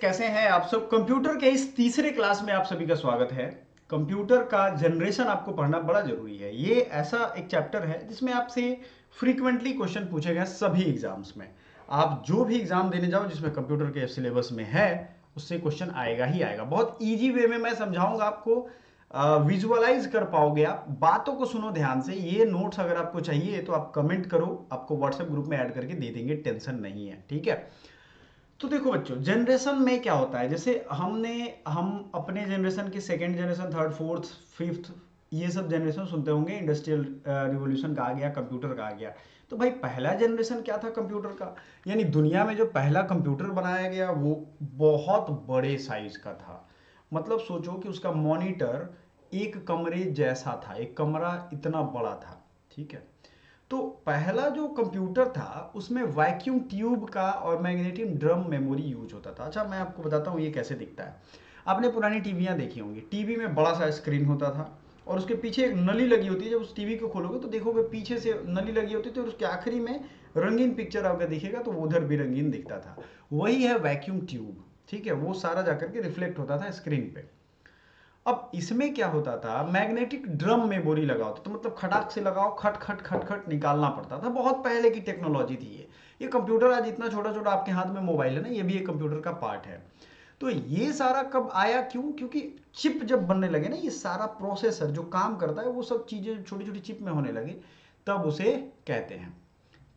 कैसे हैं आप सब। कंप्यूटर के इस तीसरे क्लास में आप सभी का स्वागत है। कंप्यूटर का जनरेशन आपको पढ़ना बड़ा जरूरी है। ये ऐसा एक चैप्टर है जिसमें आपसे फ्रीक्वेंटली क्वेश्चन पूछे गए सभी एग्जाम्स में। आप जो भी एग्जाम देने जाओ जिसमें कंप्यूटर के सिलेबस में है उससे क्वेश्चन आएगा ही आएगा। बहुत ईजी वे में मैं समझाऊंगा आपको, विजुअलाइज कर पाओगे। आप बातों को सुनो ध्यान से। ये नोट्स अगर आपको चाहिए तो आप कमेंट करो, आपको व्हाट्सएप ग्रुप में ऐड करके दे देंगे, टेंशन नहीं है, ठीक है। तो देखो बच्चों, जनरेशन में क्या होता है, जैसे हम अपने जनरेशन के second generation, third, fourth, fifth, ये सब जनरेशन सुनते होंगे। इंडस्ट्रियल रिवॉल्यूशन का आ गया, कंप्यूटर का आ गया। तो भाई पहला जनरेशन क्या था कंप्यूटर का, यानी दुनिया में जो पहला कंप्यूटर बनाया गया वो बहुत बड़े साइज का था। मतलब सोचो कि उसका मॉनिटर एक कमरे जैसा था, एक कमरा इतना बड़ा था, ठीक है। तो पहला जो कंप्यूटर था उसमें वैक्यूम ट्यूब का और मैग्नेटिक ड्रम मेमोरी यूज होता था। अच्छा, मैं आपको बताता हूँ ये कैसे दिखता है। आपने पुरानी टीवियाँ देखी होंगी, टीवी में बड़ा सा स्क्रीन होता था और उसके पीछे एक नली लगी होती है। जब उस टीवी को खोलोगे तो देखोगे पीछे से नली लगी होती थी और उसके आखिरी में रंगीन पिक्चर आपको दिखेगा, तो वो उधर भी रंगीन दिखता था। वही है वैक्यूम ट्यूब, ठीक है। वो सारा जाकर के रिफ्लेक्ट होता था स्क्रीन पे। अब इसमें क्या होता था, मैग्नेटिक ड्रम में बोरी लगा होता, तो मतलब खटाक से लगाओ, खट खट खट खट निकालना पड़ता था। बहुत पहले की टेक्नोलॉजी थी ये कंप्यूटर आज इतना छोटा छोटा आपके हाथ में मोबाइल है ना, ये भी एक कंप्यूटर का पार्ट है। तो ये सारा कब आया, क्यों? क्योंकि चिप जब बनने लगे ना, ये सारा प्रोसेसर जो काम करता है वो सब चीजें छोटी छोटी चिप में होने लगी, तब उसे कहते हैं।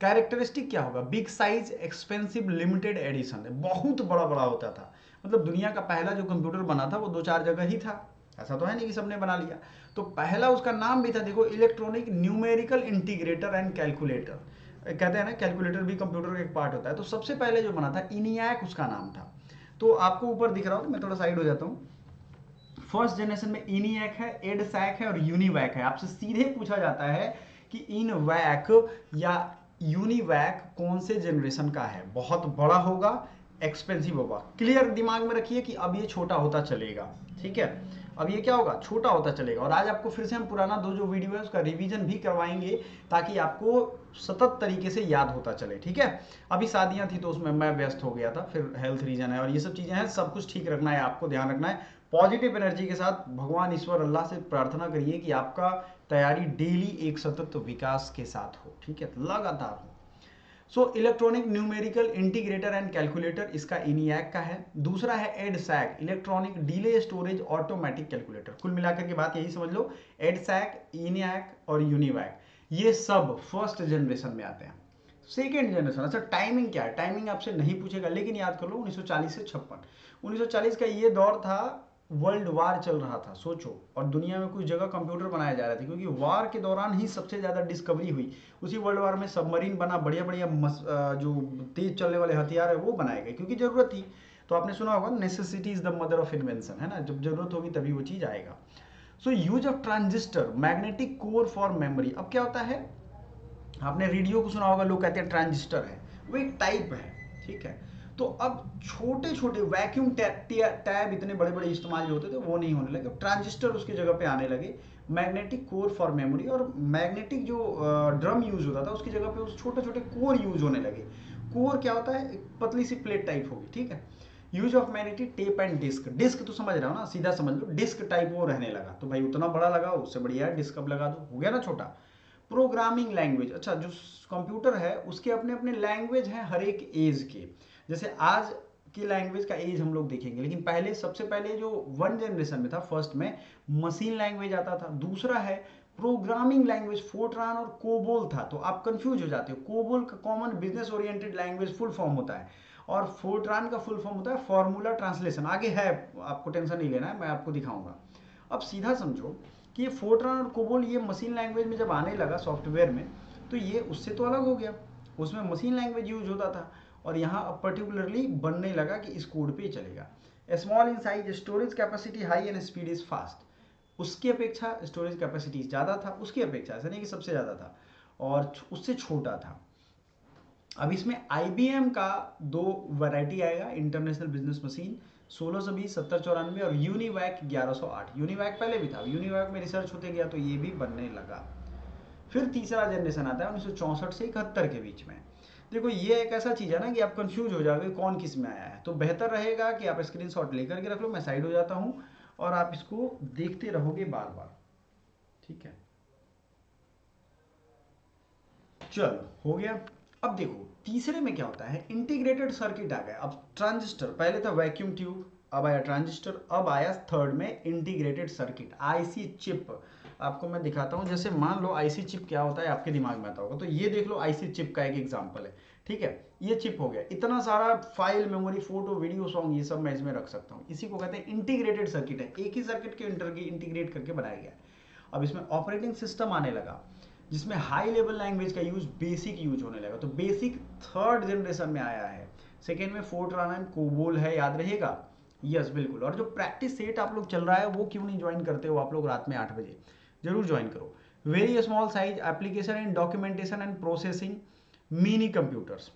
कैरेक्टरिस्टिक क्या होगा, big size, expensive, limited edition, बहुत बड़ा बड़ा होता था। मतलब दुनिया का पहला जो कंप्यूटर बना था वो दो चार जगह ही था, ऐसा तो है नहीं कि सबने बना लिया। तो पहला उसका नाम भी था, देखो, electronic numerical integrator and calculator. कहते हैं ना कैलकुलेटर भी कंप्यूटर का एक पार्ट होता है। तो सबसे पहले जो बना था इनियाक उसका नाम था। तो आपको ऊपर दिख रहा हो तो मैं थोड़ा साइड हो जाता हूँ। फर्स्ट जनरेशन में इनियक है, एडसैक है और यूनिवैक है। आपसे सीधे पूछा जाता है कि इनवैक या यूनिवैक कौन से जनरेशन का है। बहुत बड़ा होगा, एक्सपेंसिव होगा। क्लियर दिमाग में रखिए कि अब ये छोटा होता चलेगा, ठीक है। अब ये क्या होगा, छोटा होता चलेगा। और आज आपको फिर से हम पुराना दो जो वीडियो है उसका रिवीजन भी करवाएंगे ताकि आपको सतत तरीके से याद होता चले, ठीक है। अभी शादियां थी तो उसमें मैं व्यस्त हो गया था, फिर हेल्थ रीजन है और ये सब चीजें हैं, सब कुछ ठीक रखना है, आपको ध्यान रखना है। पॉजिटिव एनर्जी के साथ भगवान ईश्वर अल्लाह से प्रार्थना करिए कि आपका तैयारी डेली एक सतत विकास के साथ हो, ठीक है, लगातार हो। So electronic numerical integrator and calculator इसका इनियाक का है। दूसरा है EDSAC, electronic delay storage automatic calculator. कुल मिलाकर के बात यही समझ लो, एडसैक, इनियाक और यूनिवैक ये सब फर्स्ट जनरेशन में आते हैं। सेकेंड जनरेशन, अच्छा टाइमिंग क्या है, टाइमिंग आपसे नहीं पूछेगा लेकिन याद कर लो 1940 से 56। 1940 का ये दौर था, वर्ल्ड वार चल रहा था, सोचो। और दुनिया में कुछ जगह कंप्यूटर बनाया जा रहा था क्योंकि वार के दौरान ही सबसे ज़्यादा डिस्कवरी हुई। उसी वर्ल्ड वार में सबमरीन बना, बढ़िया बढ़िया जो तेज चलने वाले हथियार है वो बनाए गए क्योंकि ज़रूरत थी। तो आपने सुना होगा necessity is the mother of invention, है ना, जब जरूरत होगी तभी वो चीज़ आएगा। So use of transistor, magnetic core for memory. अब क्या होता है, आपने रेडियो को सुना होगा, लोग कहते हैं ट्रांजिस्टर है, वो एक टाइप है, ठीक है। तो अब छोटे छोटे वैक्यूम टैब इतने बड़े बड़े इस्तेमाल जो होते थे वो नहीं होने लगे, ट्रांजिस्टर उसकी जगह पे आने लगे। मैग्नेटिक कोर फॉर मेमोरी, और मैग्नेटिक जो ड्रम यूज होता था उसकी जगह पे उस छोटे छोटे कोर यूज होने लगे। कोर क्या होता है, एक पतली सी प्लेट टाइप होगी, ठीक है। Use of magnetic tape and disk, disk तो समझ रहे हो ना, सीधा समझ लो, डिस्क टाइप वो रहने लगा। तो भाई उतना बड़ा लगाओ, उससे बढ़िया डिस्क अब लगा दो, हो गया ना छोटा। प्रोग्रामिंग लैंग्वेज, अच्छा जो कंप्यूटर है उसके अपने अपने लैंग्वेज हैं हर एक एज के। जैसे आज की लैंग्वेज का एज हम लोग देखेंगे, लेकिन पहले सबसे पहले जो वन जनरेशन में था, फर्स्ट में मशीन लैंग्वेज आता था। दूसरा है प्रोग्रामिंग लैंग्वेज, फोर्ट्रान और कोबोल था। तो आप कंफ्यूज हो जाते हो, कोबोल का common business oriented language full form होता है और फोर्ट्रान का फुल फॉर्म होता है फॉर्मूला ट्रांसलेशन। आगे है, आपको टेंशन नहीं लेना है, मैं आपको दिखाऊंगा। अब सीधा समझो कि ये फोर्ट्रान और कोबोल ये मशीन लैंग्वेज में जब आने लगा सॉफ्टवेयर में, तो ये उससे तो अलग हो गया। उसमें मशीन लैंग्वेज यूज होता था और यहाँ अब पर्टिकुलरली बनने लगा कि इस कोड पे ही चलेगा। Small in size, storage capacity high and speed is fast. उसकी अपेक्षा स्टोरेज कैपेसिटी ज़्यादा था, उसकी अपेक्षा, ऐसा नहीं कि सबसे ज़्यादा था, और उससे छोटा था। अब इसमें IBM का दो वैरायटी आएगा, इंटरनेशनल बिजनेस मशीन 1620, 7094 और यूनिवैक 1108। यूनिवैक पहले भी था, यूनिवैक में रिसर्च होते गया तो ये भी बनने लगा। फिर तीसरा जनरेशन आता है 1964 से 71 के बीच में, देखो ये एक ऐसा चीज़ है ना कि आप कंफ्यूज हो जाओगे कौन किस में आया है, तो बेहतर रहेगा कि आप स्क्रीनशॉट लेकर के रख लो। मैं साइड हो जाता हूँ और आप इसको देखते रहोगे बार बार, ठीक है। चलो हो गया। अब देखो तीसरे में क्या होता है, इंटीग्रेटेड सर्किट आ गया। अब ट्रांजिस्टर, पहले था वैक्यूम ट्यूब, अब आया ट्रांजिस्टर, अब आया थर्ड में इंटीग्रेटेड सर्किट, आईसी चिप। आपको मैं दिखाता हूं, जैसे मान लो आईसी चिप क्या होता है आपके दिमाग में आता होगा, तो ये देख लो आईसी चिप का एक एग्जांपल है, ठीक है। ये चिप हो गया, इतना सारा file, memory, photo, video, song, ये सब मैं इसमें रख सकता हूँ। इसी को कहते हैं इंटीग्रेटेड सर्किट, है एक ही सर्किट के इंटीग्रेट करके बनाया गया। अब इसमें ऑपरेटिंग सिस्टम आने लगा, जिसमें हाई लेवल लैंग्वेज का यूज, बेसिक यूज होने लगा। तो बेसिक थर्ड जनरेशन में आया है। सेकेंड में फोर्ट्रान एंड कोबोल है, याद रहेगा। यस बिल्कुल। और जो प्रैक्टिस सेट आप लोग चल रहा है वो क्यों नहीं ज्वाइन करते हो आप लोग रात में 8 बजे, जरूर ज्वाइन करो। Very small size application and documentation and processing, mini computers,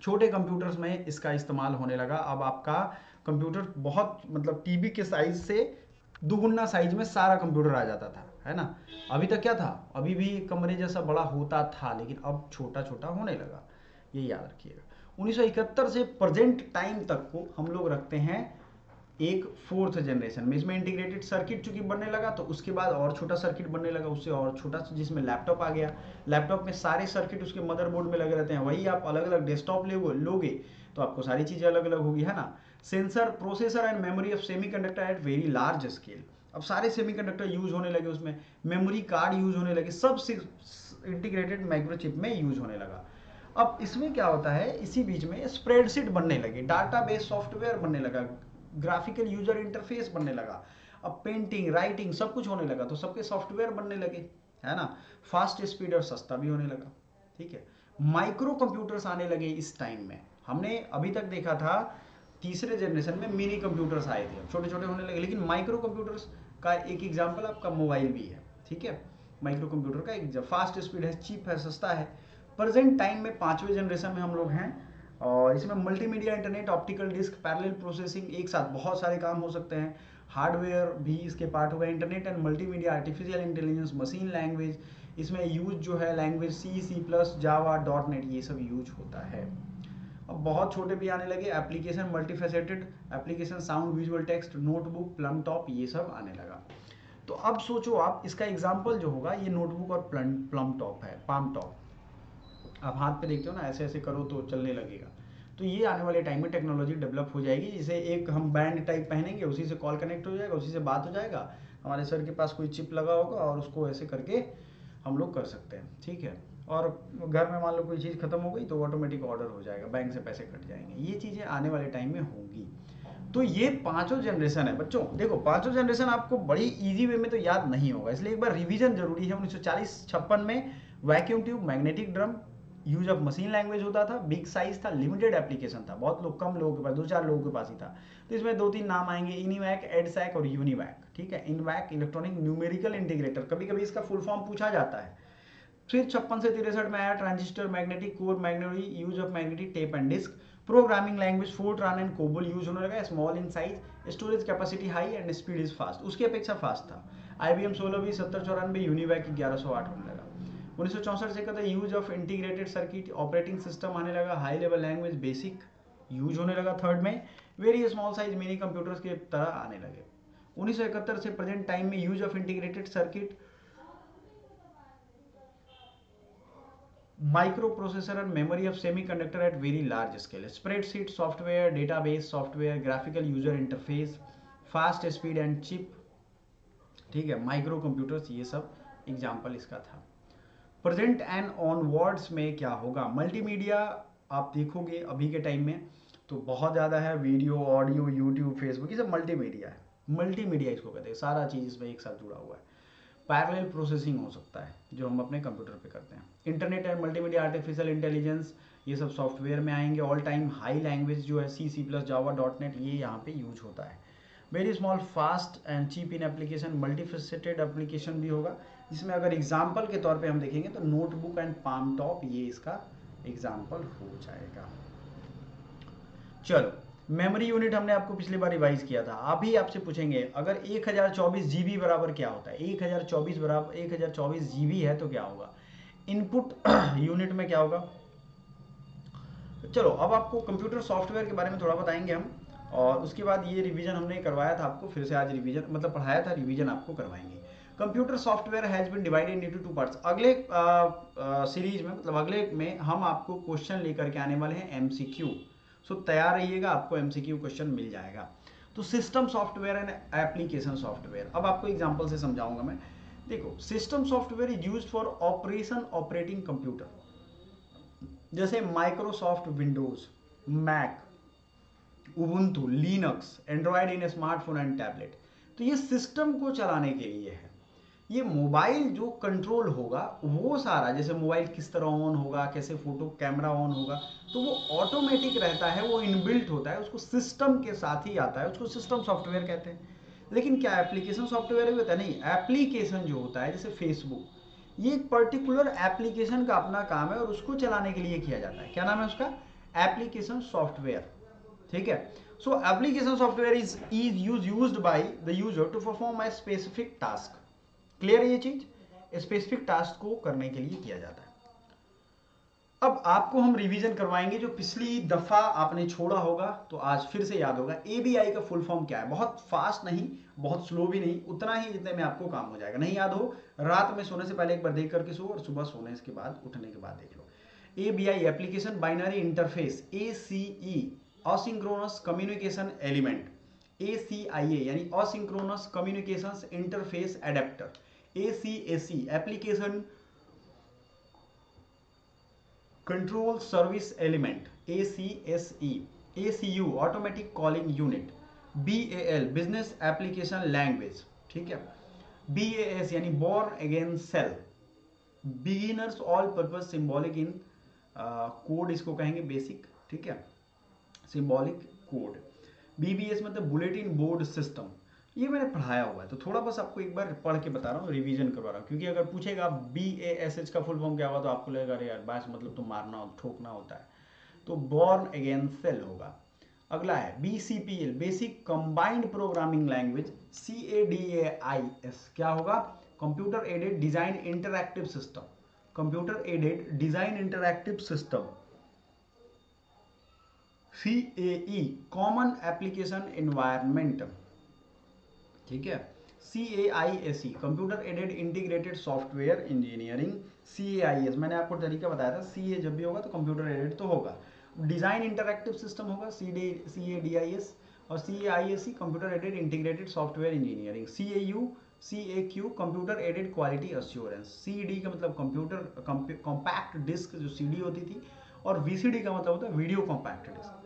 छोटे कंप्यूटर्स में इसका इस्तेमाल होने लगा। अब आपका कंप्यूटर बहुत, मतलब टीवी के साइज से दुगुना साइज में सारा कंप्यूटर आ जाता था, है ना। अभी तक क्या था, अभी भी कमरे जैसा बड़ा होता था, लेकिन अब छोटा छोटा होने लगा, ये याद रखिएगा। 1971 से प्रेजेंट टाइम तक को हम लोग रखते हैं एक फोर्थ जनरेशन में। इसमें इंटीग्रेटेड सर्किट चूंकि बनने लगा, तो उसके बाद और छोटा सर्किट बनने लगा, उससे और छोटा, जिसमें लैपटॉप आ गया। लैपटॉप में सारे सर्किट उसके मदरबोर्ड में लगे रहते हैं। वही आप अलग अलग डेस्कटॉप लोगे तो आपको सारी चीजें अलग अलग होगी, है ना। Sensor, processor and memory of semiconductor at very large scale. अब सारे सेमीकंडक्टर यूज होने लगे, उसमें मेमोरी कार्ड यूज होने लगे, सब इंटीग्रेटेड माइक्रोचिप में यूज होने लगा। अब इसमें क्या होता है, इसी बीच में स्प्रेडशीट बनने लगे, डाटाबेस सॉफ्टवेयर बनने लगा, ग्राफिकल यूजर इंटरफेस बनने लगा। अब पेंटिंग, राइटिंग सब कुछ होने लगा, तो सबके सॉफ्टवेयर बनने लगे, है ना। फास्ट स्पीड और सस्ता भी होने लगा, ठीक है। माइक्रो कंप्यूटर्स आने लगे इस टाइम में। हमने अभी तक देखा था तीसरे जनरेशन में मिनी कंप्यूटर्स आए थे, छोटे छोटे होने लगे, लेकिन माइक्रो कंप्यूटर्स का एक एग्जाम्पल आपका मोबाइल भी है, ठीक है। माइक्रो कंप्यूटर का एक फास्ट स्पीड है, चीप है, सस्ता है। प्रेजेंट टाइम में पांचवें जनरेशन में हम लोग हैं, और इसमें multimedia, internet, optical disk, parallel processing, एक साथ बहुत सारे काम हो सकते हैं। हार्डवेयर भी इसके पार्ट हो गए, internet and multimedia, artificial intelligence, machine language. इसमें यूज जो है लैंग्वेज C++, जावा, .NET, ये सब यूज होता है। अब बहुत छोटे भी आने लगे, application, multifaceted application, sound, visual, text, notebook, plum top, ये सब आने लगा। तो अब सोचो आप, इसका एग्जाम्पल जो होगा ये नोटबुक और प्लम टॉप है, पाम टॉप। आप हाथ पे देखते हो ना, ऐसे ऐसे करो तो चलने लगेगा। तो ये आने वाले टाइम में टेक्नोलॉजी डेवलप हो जाएगी, जिसे एक हम बैंड टाइप पहनेंगे, उसी से कॉल कनेक्ट हो जाएगा, उसी से बात हो जाएगा। हमारे सर के पास कोई चिप लगा होगा और उसको ऐसे करके हम लोग कर सकते हैं, ठीक है। और घर में मान लो कोई चीज़ खत्म हो गई तो ऑटोमेटिक ऑर्डर हो जाएगा, बैंक से पैसे कट जाएंगे। ये चीज़ें आने वाले टाइम में होंगी। तो ये पांचों जनरेशन है बच्चों। देखो पांचों जनरेशन आपको बड़ी इजी वे में तो याद नहीं होगा, इसलिए एक बार रिवीजन जरूरी है। 1940-56 में vacuum tube, magnetic drum, use of machine language होता था, बिग साइज था, लिमिटेड एप्लीकेशन था, बहुत लोग, कम लोगों के पास, 2-4 लोगों के पास ही था। तो इसमें 2-3 नाम आएंगे, इनीवैक, एडसैक और यूनिवैक, ठीक है। इनवैक इलेक्ट्रॉनिक न्यूमेरिकल इंटीग्रेटर, कभी कभी इसका फुल फॉर्म पूछा जाता है। फिर 56 से 63 में आया ट्रांजिस्टर, मैग्नेटिक कोर, मैग्नेटी, use of magnetic tape and disk, programming language, Fortran and COBOL use होने लगा, small in size, storage capacity high and speed is fast, उसकी अपेक्षा फास्ट था। IBM 1620, 7094, यूनिवैक 1108 होने लगा। 1964 से कहते use of integrated circuit, operating system आने लगा, high level language, basic use होने लगा। थर्ड में very small size mini computers के तरह आने लगे। 1971 से प्रेजेंट टाइम में use of integrated circuit, microprocessor and memory of semiconductor at very large scale, spreadsheet software, database software, graphical user interface, fast speed and chip, ठीक है, micro computers, ये सब एग्जाम्पल इसका था। प्रेजेंट एंड ऑनवर्ड्स में क्या होगा, मल्टीमीडिया आप देखोगे अभी के टाइम में तो बहुत ज़्यादा है, वीडियो, ऑडियो, यूट्यूब, फेसबुक, ये सब मल्टीमीडिया है। मल्टीमीडिया इसको कहते हैं, सारा चीज़ इसमें एक साथ जुड़ा हुआ है। पैरेलल प्रोसेसिंग हो सकता है जो हम अपने कंप्यूटर पे करते हैं। Internet and multimedia, artificial intelligence, ये सब सॉफ्टवेयर में आएंगे। ऑल टाइम हाई लैंग्वेज जो है C++, जावा, .NET, ये यहाँ पे यूज होता है। Very small, fast and cheap in application, multifaceted application भी होगा, जिसमें अगर एग्जाम्पल के तौर पे हम देखेंगे तो नोटबुक एंड पाम टॉप, ये इसका एग्जाम्पल हो जाएगा। चलो, मेमोरी यूनिट हमने आपको पिछली बार रिवाइज किया था। अभी आपसे पूछेंगे अगर 1024 GB बराबर क्या होता है, 1024 बराबर 1024 GB है तो क्या होगा। इनपुट यूनिट में क्या होगा, चलो अब आपको कंप्यूटर सॉफ्टवेयर के बारे में थोड़ा बताएंगे हम, और उसके बाद ये रिवीजन हमने करवाया था आपको, फिर से आज रिवीजन मतलब पढ़ाया था, रिवीजन आपको करवाएंगे। Computer software has been divided into two parts. अगले सीरीज में मतलब अगले में हम आपको क्वेश्चन लेकर के आने वाले हैं एमसीक्यू। सो तैयार रहिएगा, आपको एमसीक्यू क्वेश्चन मिल जाएगा। तो system software and application software, अब आपको एग्जांपल से समझाऊंगा मैं। देखो, system software is used for operation operating computer, जैसे Microsoft Windows, Mac, Ubuntu, Linux, Android in smartphone and tablet. तो ये सिस्टम को चलाने के लिए है। ये मोबाइल जो कंट्रोल होगा वो सारा, जैसे मोबाइल किस तरह ऑन होगा, कैसे फोटो कैमरा ऑन होगा, तो वो ऑटोमेटिक रहता है, वो इनबिल्ट होता है, उसको सिस्टम के साथ ही आता है, उसको सिस्टम सॉफ्टवेयर कहते हैं। लेकिन क्या एप्लीकेशन सॉफ्टवेयर भी होता है? नहीं, एप्लीकेशन जो होता है जैसे फेसबुक, ये एक पर्टिकुलर एप्लीकेशन का अपना काम है और उसको चलाने के लिए किया जाता है। क्या नाम है उसका? Application software. ठीक है। So application software is used by the user to perform a specific task. Clear है ये चीज? स्पेसिफिक टास्क को करने के लिए किया जाता है। अब आपको हम रिवीजन करवाएंगे जो पिछली दफा आपने छोड़ा होगा, तो आज फिर से याद होगा। एबीआई का फुल फॉर्म क्या है? बहुत फास्ट नहीं, बहुत स्लो भी नहीं, उतना ही जितने में आपको काम हो जाएगा। नहीं याद हो, रात में सोने से पहले एक बार देख करके सो, और सुबह सोने के बाद उठने के बाद देख लो। ABI application binary interface, ACE asynchronous communication element, ACIA यानी asynchronous communications interface adapter, ACAC application control service element, ACSE, ACU automatic calling unit, BAL business application language. ठीक है। BAS यानी born again shell, beginners all purpose symbolic in code, इसको कहेंगे basic. ठीक है, symbolic code. BBS मतलब bulletin board system, ये मैंने पढ़ाया हुआ है, तो थोड़ा बस आपको एक बार पढ़ के बता रहा हूँ, रिवीजन करवा रहा हूँ, क्योंकि अगर पूछेगा BASH का फुल फॉर्म क्या हुआ तो आपको लगेगा अरे यार बास मतलब तो मारना ठोकना होता है, तो बॉर्न अगेन सेल होगा। अगला है BCPL basic combined programming language, CADAIS क्या होगा? Computer aided design interactive system, computer aided design interactive system. CAE common application environment. ठीक है। CAISE computer aided integrated software engineering. CAIS मैंने आपको तरीका बताया था, CA जब भी होगा तो कंप्यूटर एडेड तो होगा। डिजाइन इंटरएक्टिव सिस्टम होगा CADIS, और CAISE computer aided integrated software engineering. CAQ computer aided quality assurance. CD का मतलब कंप्यूटर कॉम्पैक्ट डिस्क जो CD होती थी, और VCD का मतलब होता है video compact disk.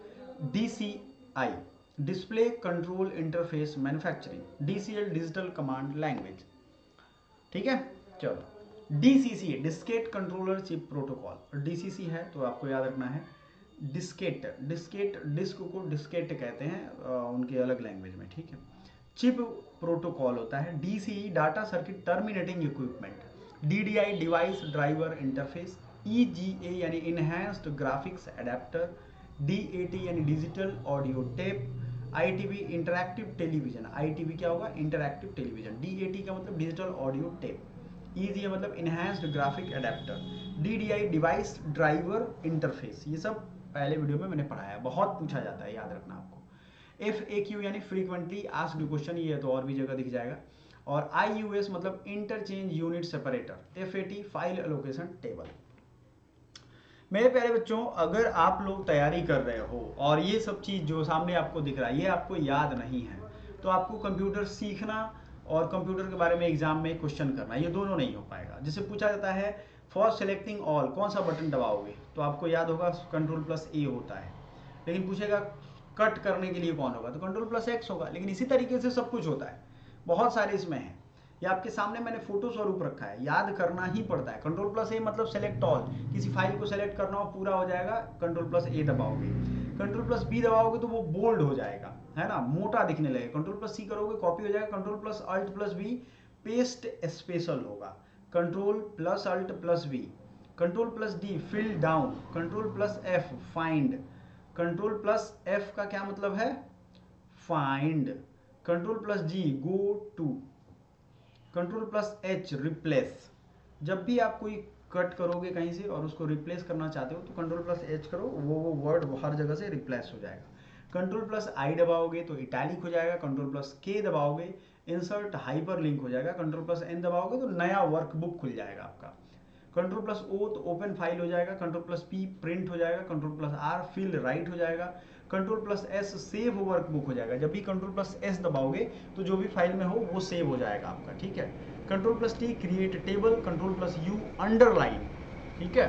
DCI display control interface manufacturing. DCL digital command language. ठीक है। चलो, DCC diskette controller chip protocol, DCC है तो आपको याद रखना है डिस्केट, डिस्क को डिस्केट कहते हैं उनके अलग लैंग्वेज में। ठीक है। चिप प्रोटोकॉल होता है। DCE data circuit terminating equipment. DDI device driver interface. EGA यानी इनहैंस्ड ग्राफिक्स एडेप्टर। DAT यानी digital audio tape. ITV interactive television, ITV क्या होगा? Interactive television. DAT का मतलब डिजिटल ऑडियो टेप। EGA मतलब enhanced graphic adapter. DDI device driver interface. ये सब पहले वीडियो में मैंने पढ़ाया, बहुत पूछा जाता है, याद रखना आपको। FAQ यानी फ्रीक्वेंटली आस्क्ड क्वेश्चन, ये तो और भी जगह दिख जाएगा। और IUS मतलब interchange unit separator. FAT file allocation table. मेरे प्यारे बच्चों, अगर आप लोग तैयारी कर रहे हो और ये सब चीज़ जो सामने आपको दिख रहा है ये आपको याद नहीं है, तो आपको कंप्यूटर सीखना और कंप्यूटर के बारे में एग्जाम में क्वेश्चन करना, ये दोनों नहीं हो पाएगा। जैसे पूछा जाता है फॉर सेलेक्टिंग ऑल कौन सा बटन दबाओगे, तो आपको याद होगा Ctrl+A होता है। लेकिन पूछेगा कट करने के लिए कौन होगा, तो Ctrl+X होगा। लेकिन इसी तरीके से सब कुछ होता है, बहुत सारे इसमें है। ये आपके सामने मैंने फोटो स्वरूप रखा है, याद करना ही पड़ता है। Ctrl+A मतलब सेलेक्ट ऑल, किसी फाइल को सेलेक्ट करना हो पूरा हो जाएगा, Ctrl+A दबाओगे। Ctrl+B दबाओगे तो वो बोल्ड हो जाएगा, है ना, मोटा दिखने लगेगा। Ctrl+C करोगे कॉपी हो जाएगा। Ctrl+Alt+V पेस्ट स्पेशल होगा। Ctrl+Alt+V, Ctrl+D fill down, Ctrl+F find. Ctrl+F का क्या मतलब है? Find. Ctrl+G go to. Ctrl+H replace. जब भी आप कोई कट करोगे कहीं से और उसको रिप्लेस करना चाहते हो तो कंट्रोल प्लस एच करो, वो वर्ड हर जगह से रिप्लेस हो जाएगा। कंट्रोल प्लस आई दबाओगे तो इटैलिक हो जाएगा, कंट्रोल प्लस के दबाओगे इंसर्ट हाइपर लिंक हो जाएगा, कंट्रोल प्लस एन दबाओगे तो नया वर्कबुक खुल जाएगा आपका। कंट्रोल प्लस ओ तो ओपन फाइल हो जाएगा, कंट्रोल प्लस पी प्रिंट हो जाएगा, control plus R fill right हो जाएगा, control plus S save workbook हो जाएगा। जब भी कंट्रोल प्लस एस दबाओगे तो जो भी फाइल में हो वो सेव हो जाएगा आपका, ठीक है। Control plus T create table, control plus you underline, ठीक है।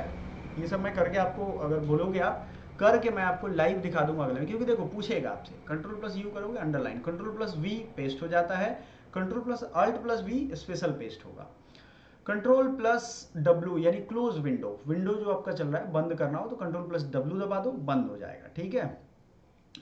ये सब मैं करके आपको, अगर बोलोगे आप करके मैं आपको लाइव दिखा दूंगा अगले में, क्योंकि देखो पूछेगा आपसे। कंट्रोल प्लस यू करोगे underline, control plus V paste हो जाता है, control plus alt plus V special paste होगा, कंट्रोल प्लस डब्ल्यू यानी क्लोज विंडो, विंडो जो आपका चल रहा है बंद करना हो तो कंट्रोल प्लस डब्ल्यू दबा दो, बंद हो जाएगा, ठीक है।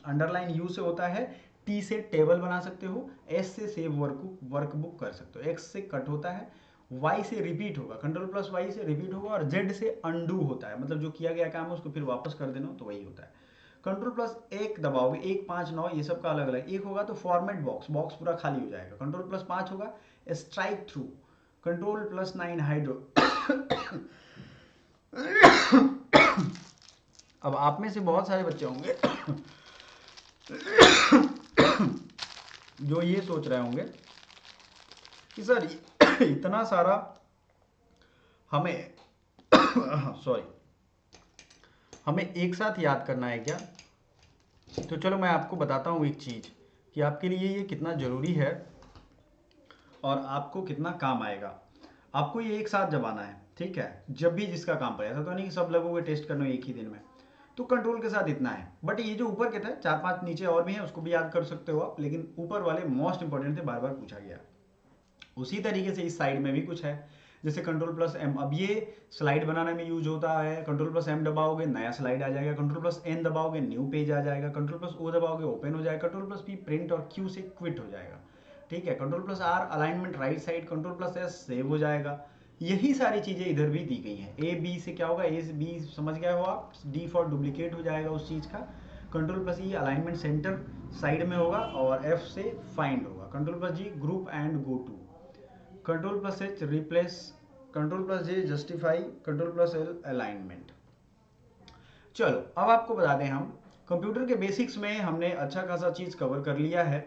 अंडरलाइन यू से होता है, टी से टेबल बना सकते हो, एस से सेव वर्कबुक कर सकते हो, एक्स से कट होता है, वाई से रिपीट होगा, कंट्रोल प्लस वाई से रिपीट होगा, और जेड से अंडू होता है, मतलब जो किया गया काम है उसको फिर वापस कर देना, तो वही होता है। कंट्रोल प्लस एक दबाओगे, 1 5 9 ये सब का अलग अलग, एक होगा तो फॉर्मेट बॉक्स, बॉक्स पूरा खाली हो जाएगा, कंट्रोल प्लस 5 होगा strike through, control plus 9 hydro. अब आप में से बहुत सारे बच्चे होंगे जो ये सोच रहे होंगे कि सर इतना सारा हमें सॉरी हमें एक साथ याद करना है क्या? तो चलो मैं आपको बताता हूँ एक चीज़ कि आपके लिए ये कितना ज़रूरी है और आपको कितना काम आएगा। आपको ये एक साथ जबाना है, ठीक है, जब भी जिसका काम पड़े। ऐसा तो नहीं कि सब लोगों को टेस्ट करना एक ही दिन में, तो कंट्रोल के साथ इतना है। बट ये जो ऊपर के थे 4 5 नीचे और भी हैं, उसको भी याद कर सकते हो आप, लेकिन ऊपर वाले मोस्ट इंपॉर्टेंट थे, बार बार पूछा गया। उसी तरीके से इस साइड में भी कुछ है, जैसे कंट्रोल प्लस एम, अब ये स्लाइड बनाने में यूज होता है। कंट्रोल प्लस एम दबाओगे नया स्लाइड आ जाएगा, कंट्रोल प्लस एन दबाओगे न्यू पेज आ जाएगा, कंट्रोल प्लस ओ दबाओगे ओपन हो जाएगा, कंट्रोल प्लस पी प्रिंट और क्यू से क्विट हो जाएगा, ठीक है। Control plus R alignment right side, control plus S save हो जाएगा। यही सारी चीजें इधर भी दी गई हैं। ए बी से क्या होगा, ए से बी समझ गए हो आप, डी फॉर डुप्लीकेट हो जाएगा उस चीज का। Control plus E alignment center side में होगा, और एफ से फाइंड होगा। Control plus G group and go to, control plus H replace, control plus J justify, control plus L alignment. चलो अब आपको बता दें, हम कंप्यूटर के बेसिक्स में हमने अच्छा खासा चीज कवर कर लिया है।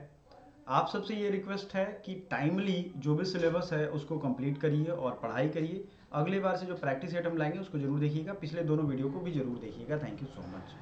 आप सबसे ये रिक्वेस्ट है कि टाइमली जो भी सिलेबस है उसको कंप्लीट करिए और पढ़ाई करिए। अगली बार से जो प्रैक्टिस सेट हम लाएंगे उसको जरूर देखिएगा, पिछले दोनों वीडियो को भी जरूर देखिएगा। Thank you so much.